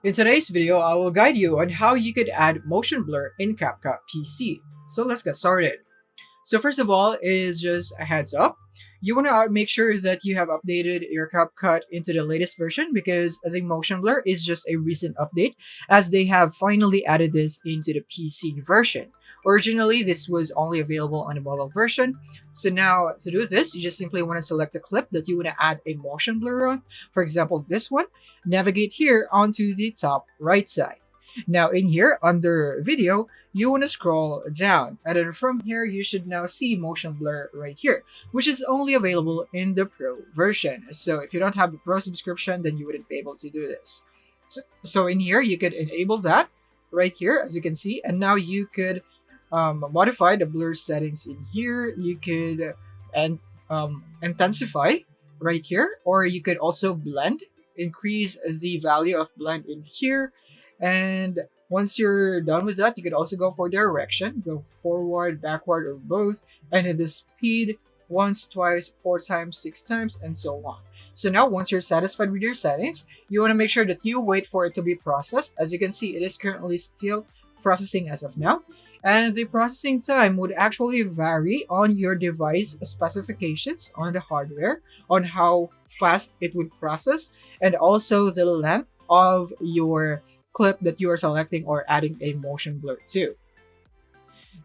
In today's video, I will guide you on how you could add motion blur in CapCut PC. So let's get started. So first of all is just a heads up. You want to make sure that you have updated your CapCut into the latest version because the motion blur is just a recent update as they have finally added this into the PC version. Originally, this was only available on the mobile version. So now to do this, you just simply want to select the clip that you want to add a motion blur on. For example, this one. Navigate here onto the top right side. Now in here under video, you want to scroll down, and then from here you should now see motion blur right here, which is only available in the Pro version. So if you don't have the Pro subscription, then you wouldn't be able to do this. So in here you could enable that right here, as you can see, and now you could modify the blur settings in here. You could intensify right here, or you could also blend, increase the value of blend in here. And once you're done with that, you could also go for direction, go forward, backward, or both, and then the speed once, twice, 4 times, 6 times, and so on. So now once you're satisfied with your settings, you want to make sure that you wait for it to be processed. As you can see, it is currently still processing as of now. And the processing time would actually vary on your device specifications on the hardware, on how fast it would process, and also the length of your clip that you are selecting or adding a motion blur to.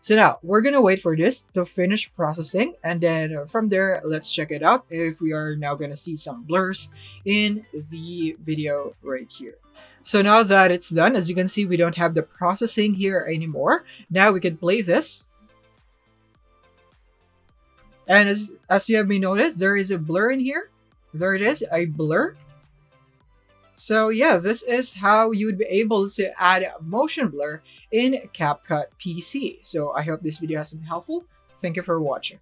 So now we're gonna wait for this to finish processing, and then from there, let's check it out if we are now gonna see some blurs in the video right here. So now that it's done, as you can see, we don't have the processing here anymore. Now we can play this. And as you have been noticed, there is a blur in here. There it is, a blur. So yeah, this is how you would be able to add motion blur in CapCut PC. So I hope this video has been helpful. Thank you for watching.